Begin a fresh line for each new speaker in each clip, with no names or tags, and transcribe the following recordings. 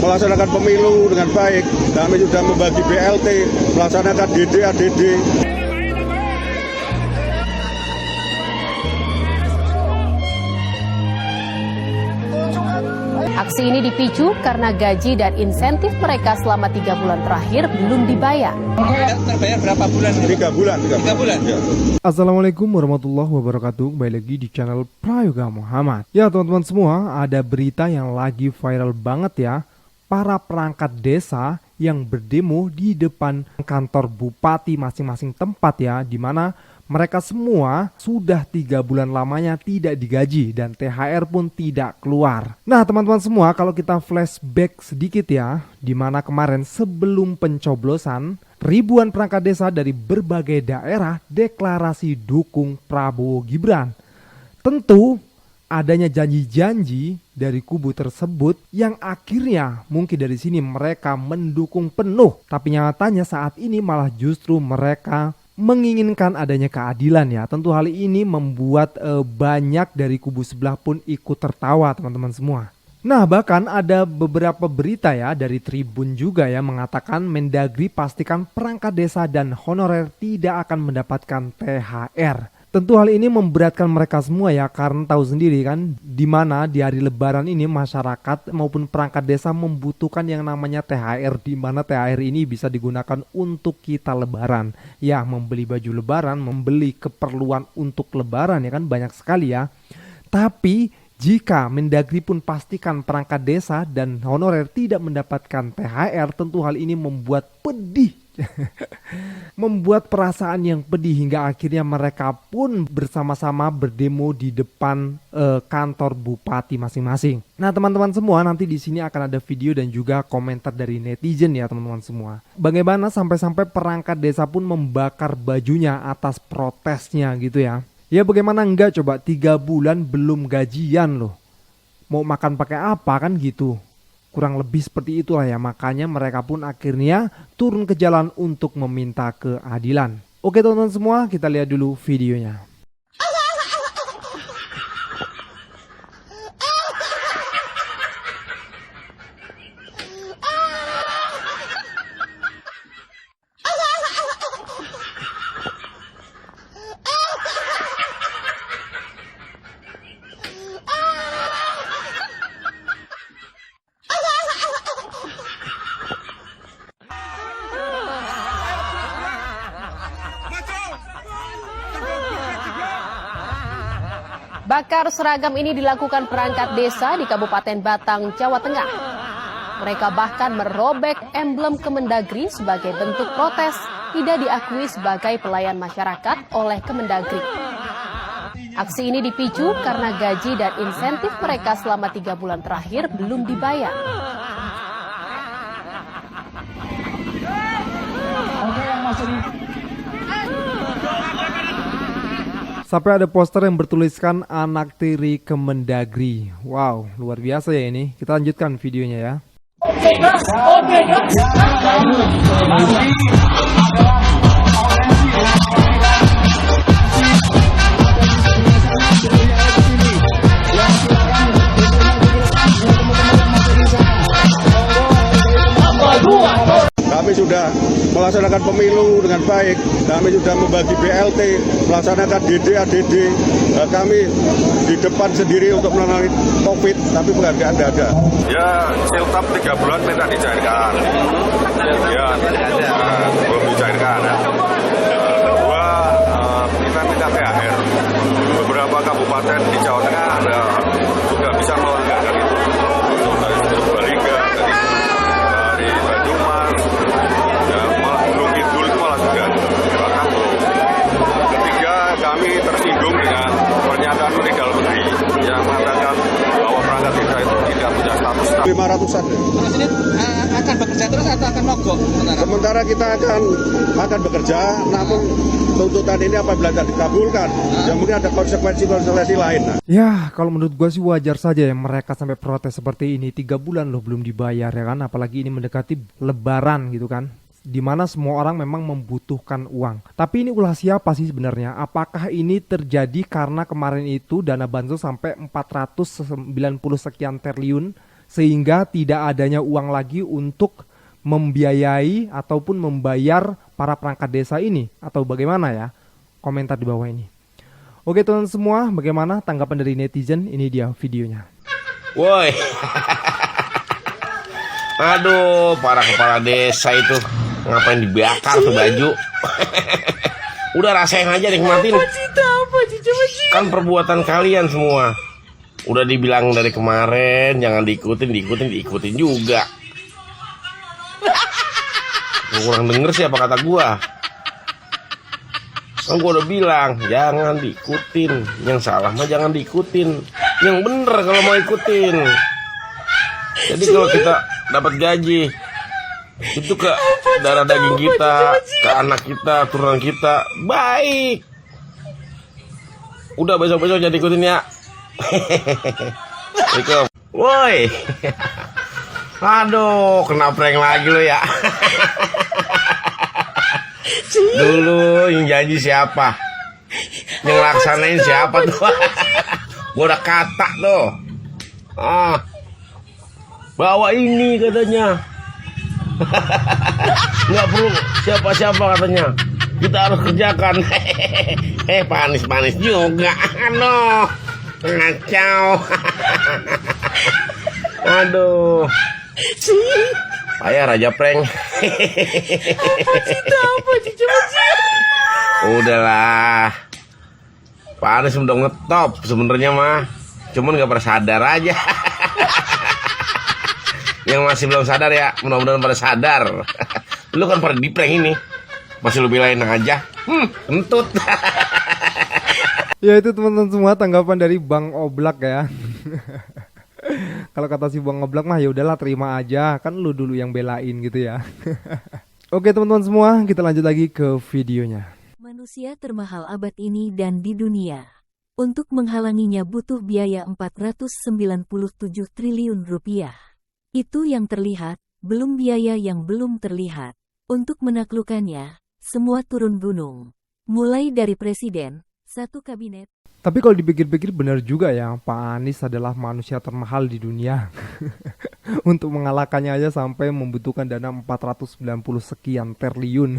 melaksanakan pemilu dengan baik. Kami sudah membagi BLT, melaksanakan DD, ADD.
Aksi ini dipicu karena gaji dan insentif mereka selama 3 bulan terakhir belum dibayar.
Terbayar berapa bulan?
3 bulan.
3 bulan?
Ya.
Assalamualaikum warahmatullahi wabarakatuh. Kembali lagi di channel Prayoga Muhammad. Ya teman-teman semua, ada berita yang lagi viral banget ya. Para perangkat desa yang berdemo di depan kantor bupati masing-masing tempat ya, di mana mereka semua sudah 3 bulan lamanya tidak digaji dan THR pun tidak keluar. Nah teman-teman semua, kalau kita flashback sedikit ya, di mana kemarin sebelum pencoblosan, ribuan perangkat desa dari berbagai daerah deklarasi dukung Prabowo Gibran. Tentu adanya janji-janji dari kubu tersebut yang akhirnya mungkin dari sini mereka mendukung penuh. Tapi nyatanya saat ini malah justru mereka menginginkan adanya keadilan ya. Tentu hal ini membuat banyak dari kubu sebelah pun ikut tertawa teman-teman semua. Nah bahkan ada beberapa berita ya dari Tribun juga ya mengatakan Mendagri pastikan perangkat desa dan honorer tidak akan mendapatkan THR. Tentu hal ini memberatkan mereka semua ya, karena tahu sendiri kan di mana di hari lebaran ini masyarakat maupun perangkat desa membutuhkan yang namanya THR, di mana THR ini bisa digunakan untuk kita lebaran. Ya, membeli baju lebaran, membeli keperluan untuk lebaran ya kan banyak sekali ya. Tapi jika Mendagri pun pastikan perangkat desa dan honorer tidak mendapatkan THR, tentu hal ini membuat pedih. Membuat perasaan yang pedih hingga akhirnya mereka pun bersama-sama berdemo di depan kantor bupati masing-masing. Nah teman-teman semua, nanti di sini akan ada video dan juga komentar dari netizen ya teman-teman semua. Bagaimana sampai-sampai perangkat desa pun membakar bajunya atas protesnya gitu ya. Ya bagaimana enggak coba, 3 bulan belum gajian loh. Mau makan pakai apa kan gitu. Kurang lebih seperti itulah ya, makanya mereka pun akhirnya turun ke jalan untuk meminta keadilan. Oke teman-teman semua, kita lihat dulu videonya.
Bakar seragam ini dilakukan perangkat desa di Kabupaten Batang, Jawa Tengah. Mereka bahkan merobek emblem Kemendagri sebagai bentuk protes tidak diakui sebagai pelayan masyarakat oleh Kemendagri. Aksi ini dipicu karena gaji dan insentif mereka selama 3 bulan terakhir belum dibayar.
Sampai ada poster yang bertuliskan anak tiri Kemendagri. Wow, luar biasa ya ini. Kita lanjutkan videonya ya.
Kami sudah melaksanakan pemilu dengan baik. Kami sudah membagi BLT, melaksanakan DD, ADD. Kami di depan sendiri untuk menangani COVID, tapi penghargaan tidak ada.
Ya, siltap 3 bulan minta dicairkan. Ya, belum dicairkan. Kedua, kita minta THR. Beberapa kabupaten di Jawa Tengah ada juga bisa melanggarkan itu. Dari Purbalingga, dari Banyumas, Gunung Kidul itu malah juga. Ketiga, kami tersinggung dengan pernyataan Menteri Dalam Negeri yang mengatakan bahwa perangkat desa itu tidak punya status.
500-an.
Terus ini akan bekerja terus atau akan mogok?
Sementara kita akan bekerja, namun tuntutan ini apabila tidak dikabulkan, ya mungkin ada konsekuensi lain.
Ya kalau menurut gue sih wajar saja ya mereka sampai protes seperti ini. 3 bulan loh belum dibayar ya kan. Apalagi ini mendekati lebaran gitu kan, dimana semua orang memang membutuhkan uang. Tapi ini ulah siapa sih sebenarnya? Apakah ini terjadi karena kemarin itu dana bansos sampai 490 sekian triliun sehingga tidak adanya uang lagi untuk membiayai ataupun membayar para perangkat desa ini, atau bagaimana ya? Komentar di bawah ini. Oke teman-teman semua, bagaimana tanggapan dari netizen? Ini dia videonya.
Woi. Aduh, para kepala desa itu ngapain dibakar tuh baju? Udah rasain aja, nikmatin. Kan perbuatan kalian semua. Udah dibilang dari kemarin jangan diikutin juga. Kurang denger sih apa kata gua. Kan gua udah bilang jangan diikutin. Yang salah mah jangan diikutin. Yang bener kalau mau ikutin. Jadi kalau kita dapat gaji itu ke darah daging kita, ke anak kita, turunan kita, baik. Udah besok-besok jadi ikutin ya. Assalamualaikum. Woi. Aduh, kena prank lagi lo ya. Dulu yang janji siapa? Yang laksanain siapa tuh? Gua udah kata tuh. Bawa ini katanya. Nggak perlu siapa-siapa katanya. Kita harus kerjakan. Panis-panis juga. Aduh, ngacau. Aduh. Ayah raja prank. Udahlah. Pak Anies udah ngetop sebenarnya mah. Cuman nggak pernah sadar aja. Yang masih belum sadar ya, mudah-mudahan pada sadar. Lu kan pada di prank ini. Masih lu belain aja. Kentut.
Ya itu teman-teman semua tanggapan dari Bang Oblak ya. Kalau kata si Bang Oblak mah ya udahlah terima aja, kan lu dulu yang belain gitu ya. Oke teman-teman semua, kita lanjut lagi ke videonya.
Manusia termahal abad ini dan di dunia. Untuk menghalanginya butuh biaya 497 triliun rupiah. Itu yang terlihat, belum biaya yang belum terlihat. Untuk menaklukkannya, semua turun gunung. Mulai dari presiden, satu kabinet.
Tapi kalau dipikir-pikir benar juga ya, Pak Anies adalah manusia termahal di dunia. Untuk mengalahkannya aja sampai membutuhkan dana 490 sekian triliun.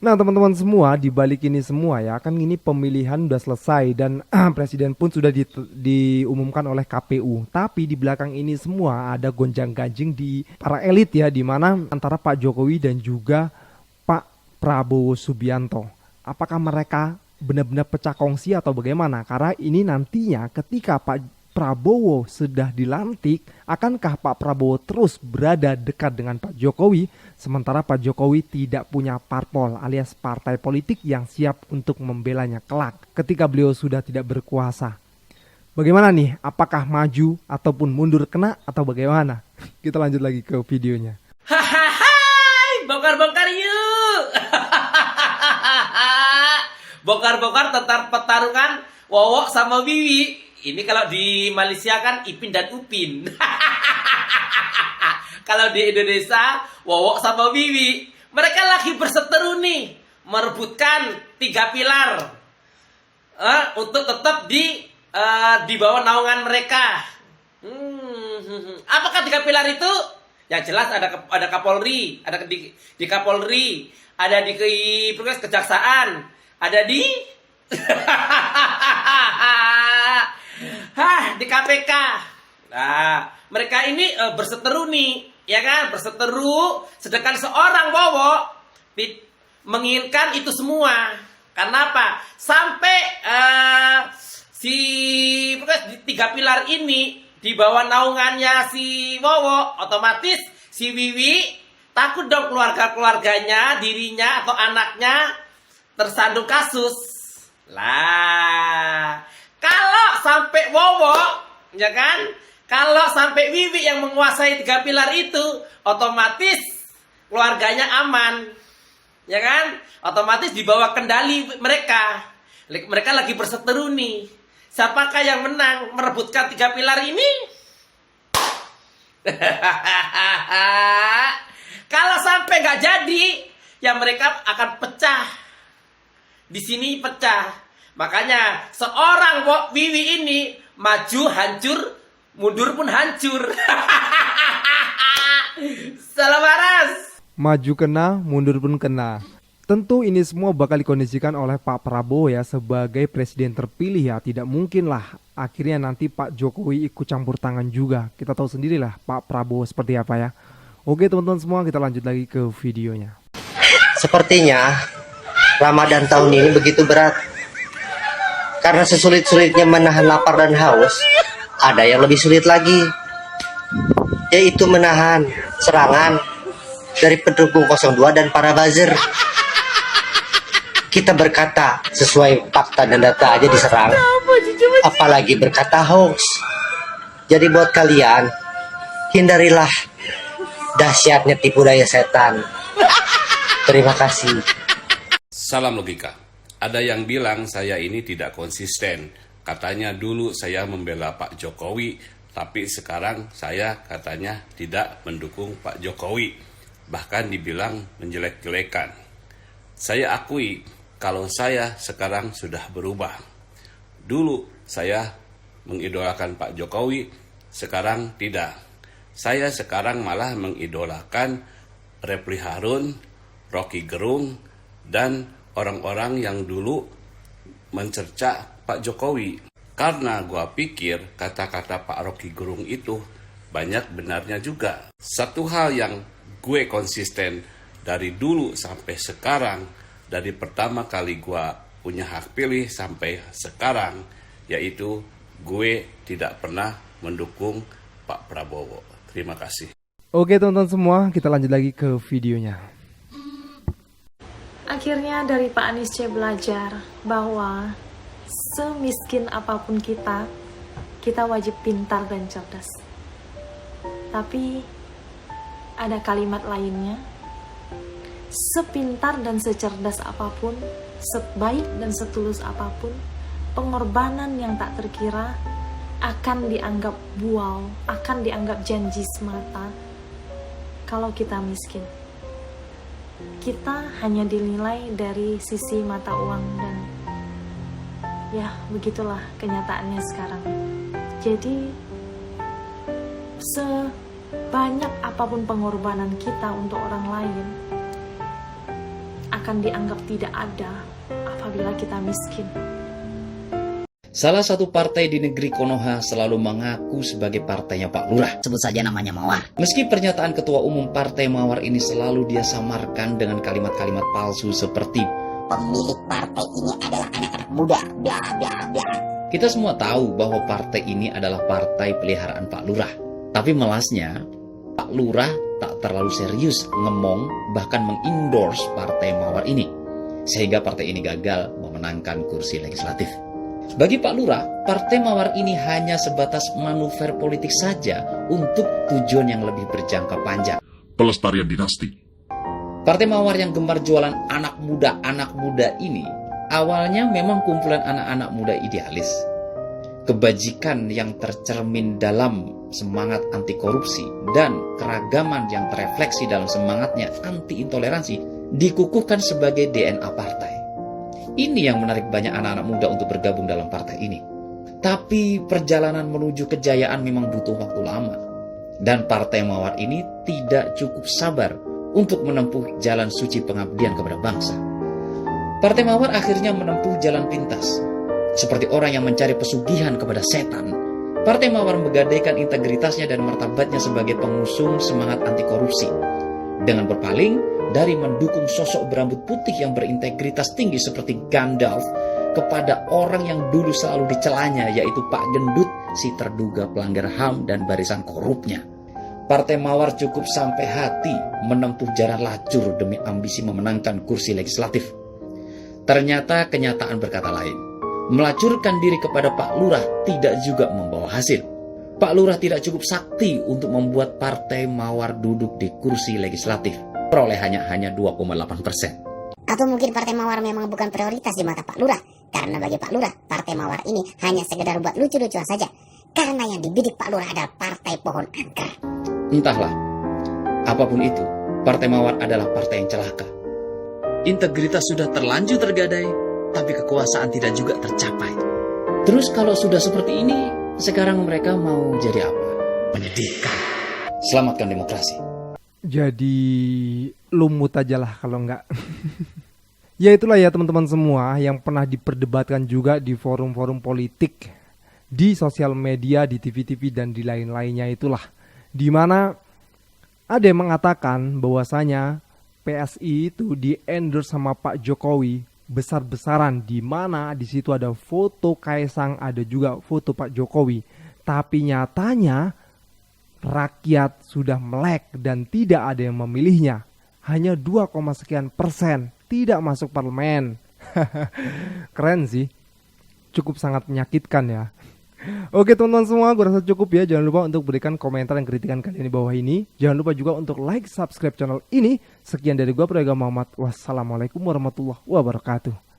Nah teman-teman semua, di balik ini semua ya, kan ini pemilihan udah selesai dan presiden pun sudah diumumkan oleh KPU. Tapi di belakang ini semua ada gonjang-ganjing di para elit ya, di mana antara Pak Jokowi dan juga Pak Prabowo Subianto. Apakah mereka benar-benar pecah kongsi atau bagaimana? Karena ini nantinya ketika Pak Prabowo sudah dilantik, akankah Pak Prabowo terus berada dekat dengan Pak Jokowi, sementara Pak Jokowi tidak punya parpol alias partai politik yang siap untuk membelanya kelak ketika beliau sudah tidak berkuasa? Bagaimana nih? Apakah maju ataupun mundur kena atau bagaimana? Kita lanjut lagi ke videonya.
Hahaha, bongkar-bongkar yuk. Bongkar-bongkar tentang pertarungan Wowok sama Wiwi. Ini kalau di Malaysia kan Ipin dan Upin. Kalau di Indonesia Wowok sama Wiwi. Mereka lagi berseteru nih, merebutkan 3 pilar untuk tetap di bawah naungan mereka. Apakah 3 pilar itu? Yang jelas ada Kapolri, ada di Kapolri, ada di Kejaksaan, ada di di KPK. Nah, mereka ini berseteru nih, ya kan? Berseteru, sedangkan seorang Wowok menginginkan itu semua. Karena apa? Sampai si 3 pilar ini di bawah naungannya si Wowok, otomatis si Wiwi takut dong keluarga-keluarganya, dirinya atau anaknya tersandung kasus. Lah, kalau sampai Wowok, ya kan? Kalau sampai Wiwi yang menguasai 3 pilar itu, otomatis keluarganya aman. Ya kan? Otomatis di bawah kendali mereka. Mereka lagi berseteru nih. Siapakah yang menang merebutkan 3 pilar ini? Kalau sampai nggak jadi, ya mereka akan pecah. Di sini pecah. Makanya seorang Wiwi ini maju hancur mundur pun hancur. Salam waras.
Maju kena, mundur pun kena. Tentu ini semua bakal dikondisikan oleh Pak Prabowo ya sebagai presiden terpilih ya. Tidak mungkin lah akhirnya nanti Pak Jokowi ikut campur tangan juga. Kita tahu sendirilah Pak Prabowo seperti apa ya. Oke teman-teman semua, kita lanjut lagi ke videonya.
Sepertinya Ramadan tahun ini begitu berat. Karena sesulit-sulitnya menahan lapar dan haus, ada yang lebih sulit lagi, yaitu menahan serangan dari pendukung 02 dan para buzzer. Kita berkata sesuai fakta dan data aja diserang, apalagi berkata hoax. Jadi buat kalian, hindarilah dahsyatnya tipu daya setan. Terima kasih.
Salam logika. Ada yang bilang saya ini tidak konsisten. Katanya dulu saya membela Pak Jokowi, tapi sekarang saya katanya tidak mendukung Pak Jokowi. Bahkan dibilang menjelek-jelekan. Saya akui kalau saya sekarang sudah berubah. Dulu saya mengidolakan Pak Jokowi, sekarang tidak. Saya sekarang malah mengidolakan Refly Harun, Rocky Gerung, dan orang-orang yang dulu mencerca Pak Jokowi. Karena gua pikir kata-kata Pak Rocky Gerung itu banyak benarnya juga. Satu hal yang gue konsisten dari dulu sampai sekarang, dari pertama kali gue punya hak pilih sampai sekarang, yaitu gue tidak pernah mendukung Pak Prabowo. Terima kasih.
Oke teman-teman semua, kita lanjut lagi ke videonya.
Akhirnya dari Pak Anies C belajar bahwa semiskin apapun kita wajib pintar dan cerdas. Tapi ada kalimat lainnya, sepintar dan secerdas apapun, sebaik dan setulus apapun, pengorbanan yang tak terkira akan dianggap bual, akan dianggap janji semata kalau kita miskin. Kita hanya dinilai dari sisi mata uang dan ya begitulah kenyataannya sekarang. Jadi sebanyak apapun pengorbanan kita untuk orang lain akan dianggap tidak ada apabila kita miskin.
Salah satu partai di negeri Konoha selalu mengaku sebagai partainya Pak Lurah.
Sebut saja namanya Mawar.
Meski pernyataan ketua umum partai Mawar ini selalu dia samarkan dengan kalimat-kalimat palsu seperti
pemilik partai ini adalah anak-anak muda, bla bla bla.
Kita semua tahu bahwa partai ini adalah partai peliharaan Pak Lurah. Tapi melasnya, Pak Lurah tak terlalu serius ngemong bahkan mengendorse partai Mawar ini. Sehingga partai ini gagal memenangkan kursi legislatif. Bagi Pak Lurah, partai Mawar ini hanya sebatas manuver politik saja untuk tujuan yang lebih berjangka panjang.
Pelestarian dinasti.
Partai Mawar yang gemar jualan anak muda ini awalnya memang kumpulan anak-anak muda idealis. Kebajikan yang tercermin dalam semangat anti korupsi dan keragaman yang terefleksi dalam semangatnya anti intoleransi dikukuhkan sebagai DNA partai. Ini yang menarik banyak anak-anak muda untuk bergabung dalam partai ini. Tapi perjalanan menuju kejayaan memang butuh waktu lama. Dan partai Mawar ini tidak cukup sabar untuk menempuh jalan suci pengabdian kepada bangsa. Partai Mawar akhirnya menempuh jalan pintas. Seperti orang yang mencari pesugihan kepada setan, Partai Mawar menggadaikan integritasnya dan martabatnya sebagai pengusung semangat anti korupsi. Dengan berpaling dari mendukung sosok berambut putih yang berintegritas tinggi seperti Gandalf kepada orang yang dulu selalu dicelanya, yaitu Pak Gendut, si terduga pelanggar HAM dan barisan korupnya. Partai Mawar cukup sampai hati menempuh jalan lacur demi ambisi memenangkan kursi legislatif. Ternyata kenyataan berkata lain. Melacurkan diri kepada Pak Lurah tidak juga membawa hasil. Pak Lurah tidak cukup sakti untuk membuat Partai Mawar duduk di kursi legislatif. Perolehannya hanya 2,8%.
Atau mungkin Partai Mawar memang bukan prioritas di mata Pak Lurah. Karena bagi Pak Lurah, Partai Mawar ini hanya sekedar buat lucu-lucuan saja. Karena yang dibidik Pak Lurah adalah partai pohon angker.
Entahlah, apapun itu, Partai Mawar adalah partai yang celaka. Integritas sudah terlanjur tergadai, tapi kekuasaan tidak juga tercapai. Terus kalau sudah seperti ini, Sekarang mereka mau jadi apa? Menyedihkan. Selamatkan demokrasi.
Jadi lumut aja lah kalau enggak. Ya itulah ya teman-teman semua yang pernah diperdebatkan juga di forum-forum politik, di sosial media, di TV-TV dan di lain-lainnya itulah. Dimana ada yang mengatakan bahwasanya PSI itu di-endorse sama Pak Jokowi besar-besaran, di mana di situ ada foto Kaisang, ada juga foto Pak Jokowi. Tapi nyatanya rakyat sudah melek dan tidak ada yang memilihnya. Hanya 2, sekian persen tidak masuk parlemen. Keren sih. Cukup sangat menyakitkan ya. Oke teman-teman semua, gue rasa cukup ya. Jangan lupa untuk berikan komentar dan kritikan kalian di bawah ini. Jangan lupa juga untuk like, subscribe channel ini. Sekian dari gue, Prayoga Muhammad. Wassalamualaikum warahmatullahi wabarakatuh.